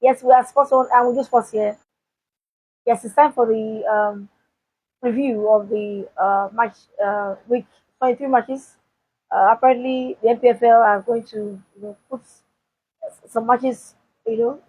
Yes, we are spot on, and we just pause here. Yes, it's time for the review of the match week 23 matches. Apparently, the MPFL are going to put some matches, you know,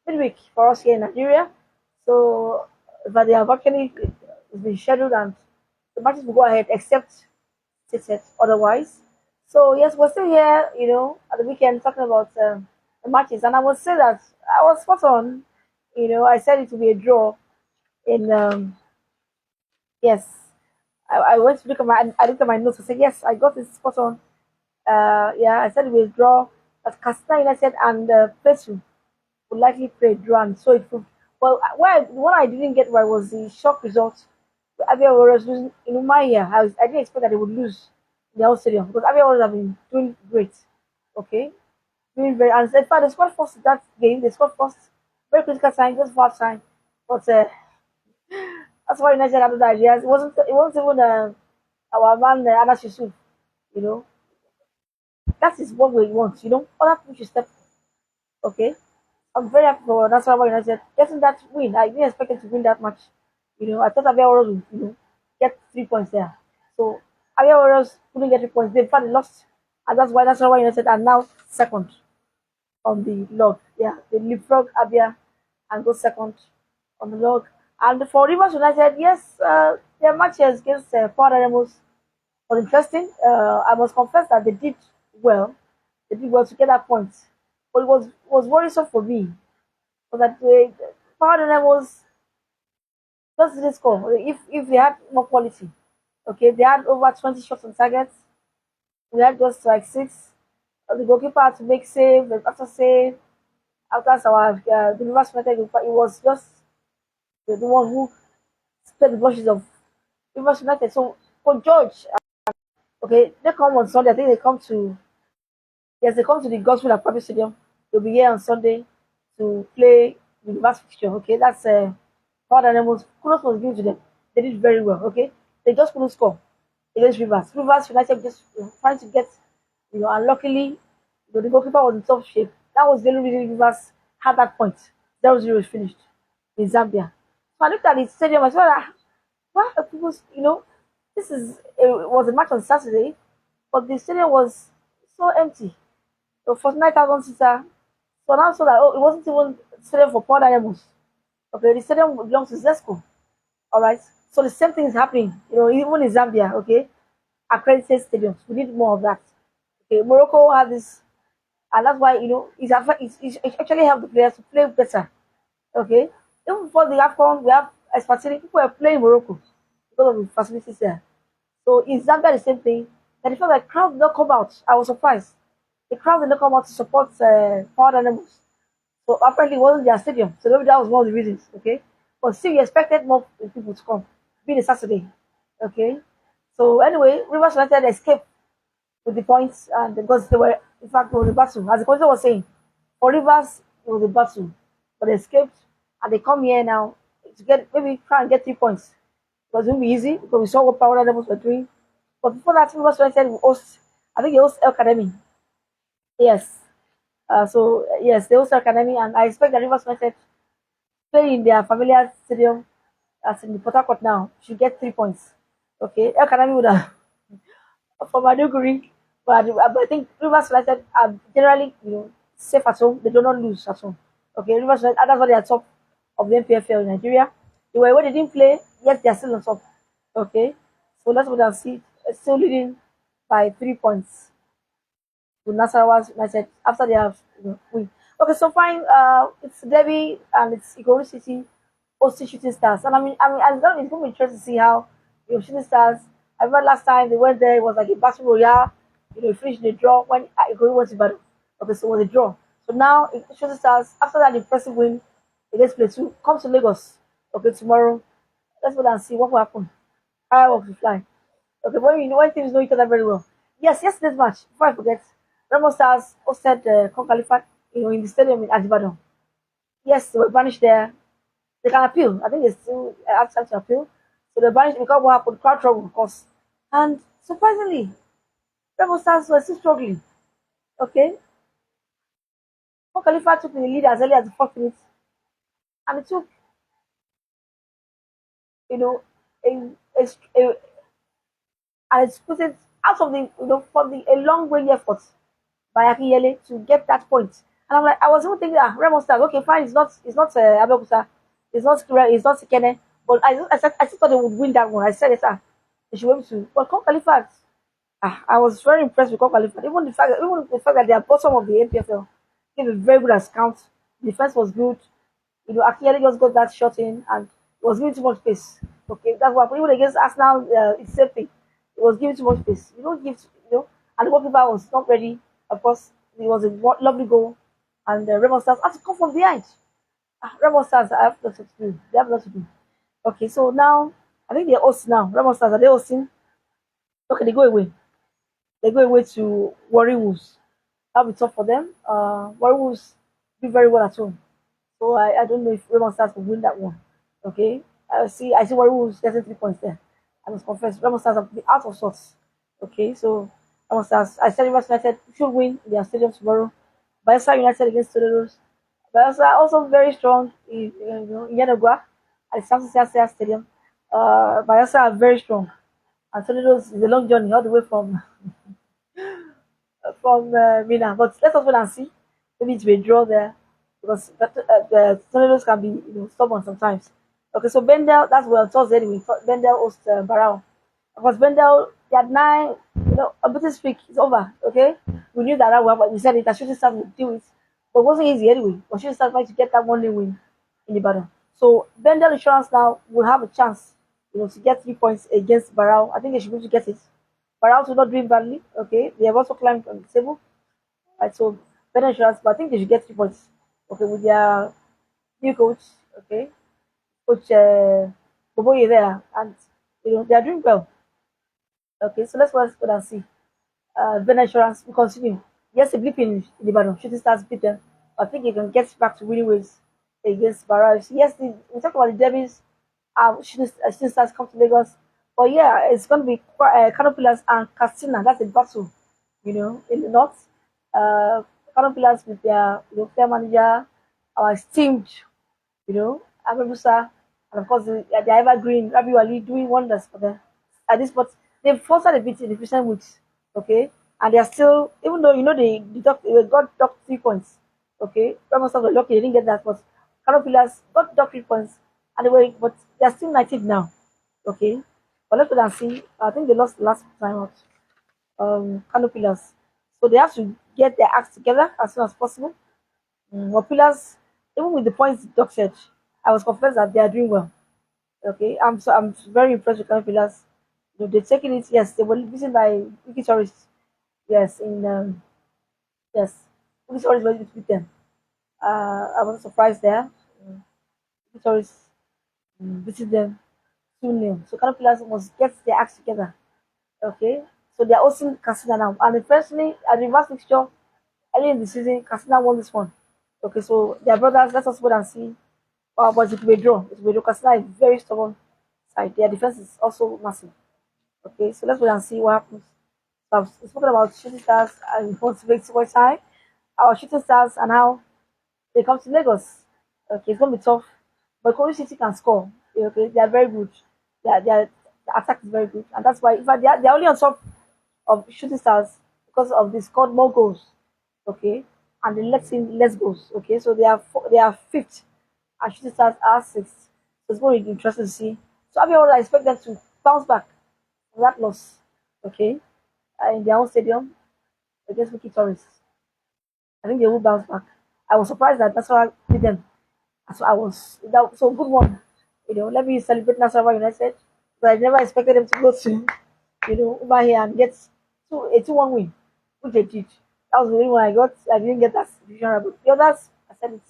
midweek for us here in Nigeria. So, but they have actually been scheduled and the matches will go ahead except stated otherwise. So, yes, we're still here, at the weekend talking about the matches. And I would say that I was spot on. I said it would be a draw in, yes. I went to look at I looked at my notes. I said, yes, I got it spot on. Yeah, I said it will draw that Castina United and Plateau would likely play a draw, and so it would. Well, what I didn't get right was the shock result. Abia Warriors losing in my year. I didn't expect that they would lose in their own stadium because Abia Warriors have been doing great. Okay, doing very. And in fact, they scored first in that game. They scored first. Very critical time, just for time. But that's why United had other ideas. It wasn't even our man Anas Yusuf. You know, that is what we want. Other people should step. Okay, I'm very happy for Nasarawa United getting that win. I didn't expect them to win that much. I thought Abia Warriors would, get 3 points there. So Abia Warriors couldn't get 3 points. They in fact lost, and that's why Nasarawa United are now second on the log. Yeah, they leapfrog Abia and go second on the log. And for Rivers United, yes, their matches against Power Animals was interesting. I must confess that they did well. They did well to get that point. But it was worrisome for me. Was that Power Animals just didn't score. If they had more quality, okay, they had over 20 shots on target. We had just like six. The goalkeeper had to make save after save. After our the Rivers United goalkeeper, it was just the one who spread the brushes of Rivers United. So for George, okay, they come on Sunday. I think they come to yes, they come to the Gospel at Public Stadium. They'll be here on Sunday to play the reverse fixture. Okay, that's Power Animals. Kudos was given to them. They did very well. Okay, they just couldn't score against Rivers. Rivers United just trying to get, and luckily, the goalkeeper was in tough shape. That was the only reason Rivers had that point. 0-0 is finished in Zambia. So I looked at the stadium. I saw that why are people, this it was a match on Saturday, but the stadium was so empty. So 49,000 seater. So now so that it wasn't even stadium for Power Animals. Okay, the stadium belongs to Zesco. All right. So the same thing is happening, even in Zambia. Okay, accredited stadiums. We need more of that. Okay, Morocco has this, and that's why it's actually helped the players to play better. Okay, even before the AFCON, we have expatriate people were playing Morocco because of the facilities there. So in Zambia, the same thing. And the fact that crowd did not come out, I was surprised. The crowd did not come out to support Power Animals. So apparently it wasn't their stadium. So maybe that was one of the reasons. Okay. But still, we expected more people to come, being a Saturday. Okay. So anyway, Rivers United escaped with the points, and because they were, in fact, it was a battle. As the coach was saying, for Rivers, it was a battle. But they escaped, and they come here now to get maybe try and get 3 points. It was going to be easy because we saw what Power Levels were doing. But before that, Rivers United will host, I think they host El Academy. Yes. Yes, they host El Academy, and I expect that Rivers United play in their familiar stadium as in the Port Harcourt now should get 3 points. Okay, El Academy would have for Maduguri, but I think Rivers United are generally safe at home. They do not lose at home. Okay, Rivers United, that's why they are top of the MPFL in Nigeria. They were when they didn't play, yes, they are still on top. Okay, so let's what I see. Still leading by 3 points to Nasarawa United after they have win. Okay, so fine. It's Debbie and it's Ikorodu City hosting Shooting Stars, and it's going to be interesting to see how Shooting Stars. I remember last time they went there, it was like a battle royale. It finished in a draw when Ikorodu went to battle. Okay, so it was a draw. So now Shooting Stars, after that impressive win against Plateau, comes to Lagos. Okay, tomorrow. Let's wait and see what will happen. Fireworks will fly. Okay, when teams know each other very well. Yes, yesterday's match. Before I forget, Remo Stars hosted Con Califat, in the stadium in Ajibadan. Yes, they were banished there. They can appeal. I think they still have time to appeal. So they banished because what happened? Crowd trouble, of course. And surprisingly, Remo Stars were still struggling. Okay, Khalifa took the lead as early as the 4th minute, and it took, you know, a, a, a and it's put it out of the, from the a long range effort by Akinyele to get that point. And I'm like, I was even thinking, Remo Stars, okay, fine, it's not Abeokuta, it's not Kene, but I still thought they would win that one. I said it, they should be able to. But Con Khalifa, I was very impressed with Con Khalifa. Even the fact that they are bottom of the NPFL gave a very good account. The defense was good. Akiyele just got that shot in and it was giving too much space. Okay, that's why even against Arsenal, it's the same thing. It was giving too much space. You don't give, and the goalkeeper was not ready. Of course, it was a lovely goal, and Remo Stars had to come from behind. Remo Stars have lots to do. They have lots to do. Okay, so now I think they're hosting now. Remo Stars, are they hosting? Okay, they go away. They go away to Warri Wolves. That'll be tough for them. Warri Wolves do very well at home. So I don't know if Raymond Stars will win that one. Okay. I see Warri Wolves getting 3 points there. I must confess, Raymond Stars have been out of sorts. Okay, so Raymond Stars, I said Rivers United should win their stadium tomorrow. Bayelsa United against Toledo's. Bayelsa also very strong in Yanagua at the Samson Siasia Stadium. Bayelsa are very strong. And Toledo's is a long journey all the way from Mina. But let us wait and see. Maybe it will draw there because the tornadoes can be stubborn sometimes. Okay, so Bendel, that's well Thursday anyway. Bendel hosts Barrow. Of course, Bendel, they had nine, a British streak is over. Okay, we knew that well, but we said it. That shooting stars would do it, but it wasn't easy anyway. But shooting stars managed to get that 1-0 win in the battle. So Bendel Insurance now will have a chance, to get 3 points against Barrow. I think they should be able to get it. Barrow will not doing badly. Okay, they have also climbed on the table. Right, so better insurance, but I think they should get 3 points. Okay, with their new coach, okay, coach Boboye there, and they are doing well. Okay, so let's go and see. Better insurance will continue. Yes, a blip in the battle. Shooting stars beat them. I think you can get back to winning ways against Barrage. Yes, we talk about the derbies. Shooting stars come to Lagos, but yeah, it's going to be Canopilas and Castina. That's a battle, in the north. Canopilas with their player manager, our esteemed, Abebusa, and of course the evergreen Rabi Wali doing wonders for them at this point. They've fostered a bit in the recent weeks, okay, and they are still, even though they got docked 3 points, okay. Ramos were lucky they didn't get that, but Canopilas got docked 3 points, and but they are still 19 now, okay. But let's wait and see. I think they lost the last time out. Canopilas, so they have to get their acts together as soon as possible. But Pillars, even with the points deducted, I was convinced that they are doing well. Okay, I'm very impressed with Kano Pillars. They're taking it. Yes, they were beaten by Wiki Tourists. Yes, yes, Wiki Tourists were able to beat them. I was surprised there. Wiki Tourists beating them 2-0. So Kano Pillars must get their acts together. Okay, so they are hosting Casina now. And personally, at the reverse fixture early in the season, Casina won this one. Okay, so their brothers, let us wait and see. But it will be a draw. It will be a draw. Casina is very stubborn side. Their defense is also massive. Okay, so let's wait and see what happens. So I've spoken about shooting stars and want to make too much time. Our shooting stars and how they come to Lagos. Okay, it's gonna be tough. But Korea City can score. Okay, they are very good. The attack is very good. And that's why in fact they are only on top of shooting stars because of they scored more goals. Okay, and they let in less goals. Okay, so they are fifth, and shooting stars are sixth. So it's going to be interesting to see. So I expect them to bounce back from that loss. Okay, in their own stadium against Wiki Tourists. I think they will bounce back. I was surprised that that's why I beat them. So I was that so good one. Let me celebrate Nasarawa United. But I never expected them to go to over here and get a 2-1 win, which they did. That was the only one I got. I didn't get that division, but the others I said it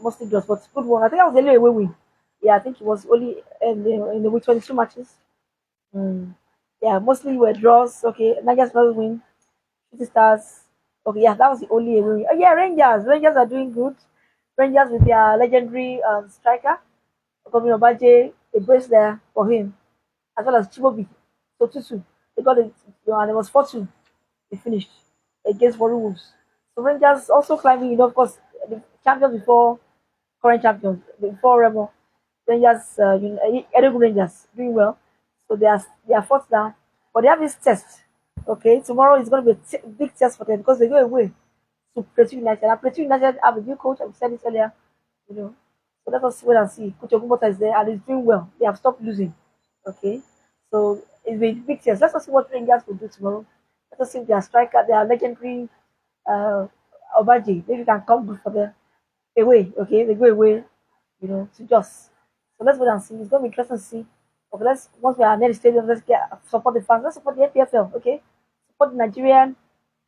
mostly just, but good one. I think that was the only away win. Yeah, I think it was only in the week 22 matches. Mm. Yeah, mostly were draws. Okay, Nigeria's first win. City Stars. Okay, yeah, that was the only away win. Oh, yeah, Rangers. Rangers are doing good. Rangers with their legendary striker, Okomi Obaje, a brace there for him, as well as Chibobi. So 2-2. They got it, and it was 4-2. They finished against Warri Wolves. So Rangers also climbing, of course, the champions before current champions, before Remo. Rangers, Enugu Rangers doing well. So they are fourth now. But they have this test. Okay, tomorrow is going to be a big test for them because they go away to Plateau United. And Plateau United have a new coach. I've said it earlier. You know, so let us wait and see. Coach Ogumbota is there and he's doing well. They have stopped losing. Okay, so it's been big test. Let's see what Rangers will do tomorrow. Let us see if their striker, their legendary uh, Obaji, maybe can come good for them away. Okay, they go away, to just. So let's wait and see. It's going to be interesting to see. Okay, let's once we are near the stadium, let's get support the fans. Let's support the NPFL. Okay, support the Nigerian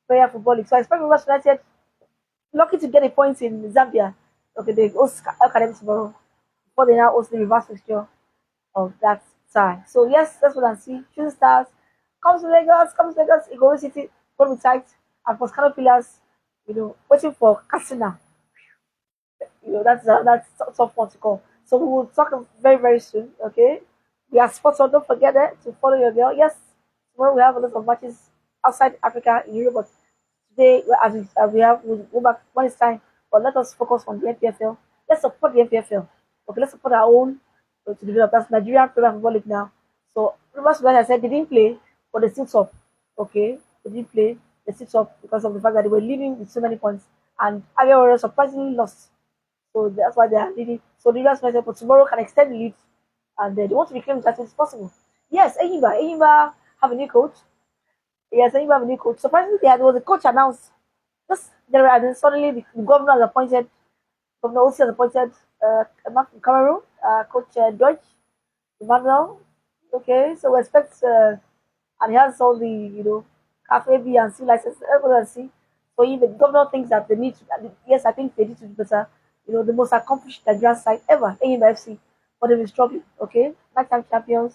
Player Football League. So I expect Rivers United lucky to get a point in Zambia. Okay, they host Academy tomorrow before they now host the reverse fixture of that side. So yes, that's what I see. Shooting Stars comes to Lagos, Ikorodu City, going to be tight, and for Scano Pillars, waiting for Katsina. That's tough one to call. So we will talk very very soon. Okay, we are sponsored. Don't forget it to follow your girl. Yes, tomorrow we have a lot of matches outside Africa in Europe, but today we'll go back when it's time. But let us focus on the NPFL. Let's support the NPFL. Okay, let's support our own to develop. That's Nigerian Premier Football League now. So Rivers United, I said they didn't play, but they still top. Okay, they didn't play, they still top because of the fact that they were leading with so many points, and Aguero surprisingly lost. So that's why they are leading. So the Rivers United for tomorrow can extend the lead, and they want to reclaim it as soon as possible. Yes, Enyimba have a new coach. Yes, Enyimba have a new coach. Surprisingly, there was a coach announced just there, and then suddenly the governor has appointed, Governor Osi has appointed Cameroon, Coach Deutsch, Emmanuel. Okay, so we expect, and he has all the, Cafe B and C license, everybody see. So if the governor thinks that they need to, yes, I think they need to do better. The most accomplished Nigerian side ever, Enyimba FC, but they've been struggling. Okay, nighttime champions,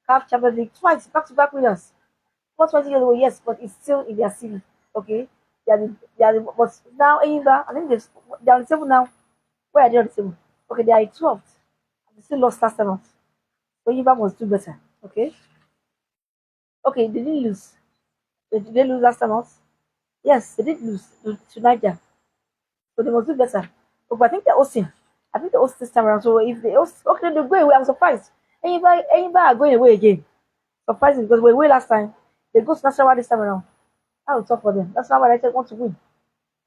CAF Champions League twice, back-to-back winners. Not 20 years ago, yes, but it's still in their city. Okay, but now Enyimba, I think they are on the table now. Where are they on the table? Okay, they are in 12th. They still lost last time out. So Enyimba must do better. Okay, okay, they didn't lose. Did they lose last time out? Yes, they did lose to Niger. So they must do better. But I think they're hosting. I think they host this time around. So if they host, okay, they go away. I'm surprised. Anybody are going away again. Surprising because we were away last time. They go to National this time around. I will talk for them. That's not why I just want to win.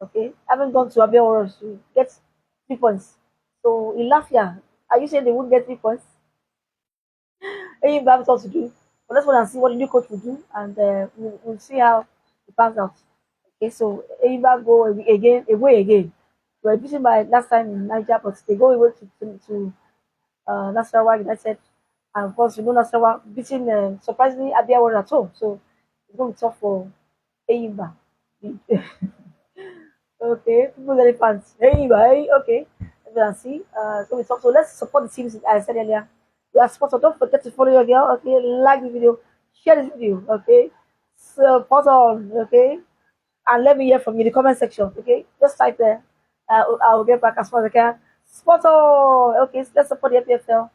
Okay, I haven't gone to Abia Warriors to get 3 points. So in Lafia, are you saying they won't get 3 points? Anybody have what to do. But let's wait and see what the new coach will do, and we'll see how it pans out. Okay, so Eva go away again. We were beaten by last time in Niger, but they go away to Nasarawa United. And of course, Nasarawa beating surprisingly Abia was at home. So it's going to be tough for Eyimba. Okay, people very fans. Anyway, okay, let's see. It's going to be tough. So let's support the teams, as I said earlier. We are sponsored. Don't forget to follow your girl. Okay, like the video, share this video. Okay, support on. Okay, and let me hear from you in the comment section. Okay, just type there. I'll get back as far as I can. Sponsor. Okay, so let's support the FPFL.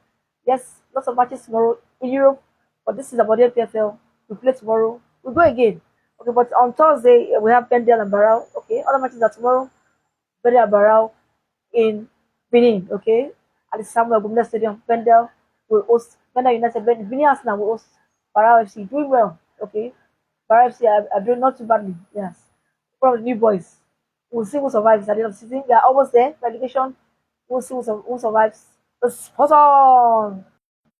Yes, lots of matches tomorrow in Europe, but this is about the FPFL. We play tomorrow. We go again. Okay, but on Thursday we have Pendel and Barrow. Okay, other matches are tomorrow. Pendel and Barrow in Benin. Okay, at the Samuel Gumina Stadium. Pendel will host Pendel United. Benin Arsenal will host Barrow FC. Doing well. Okay, Barrow FC are doing not too badly. Yes, one of the new boys. We'll see who survives at the end of the season. We are almost there. Relegation. We'll see who survives. Let's pause on.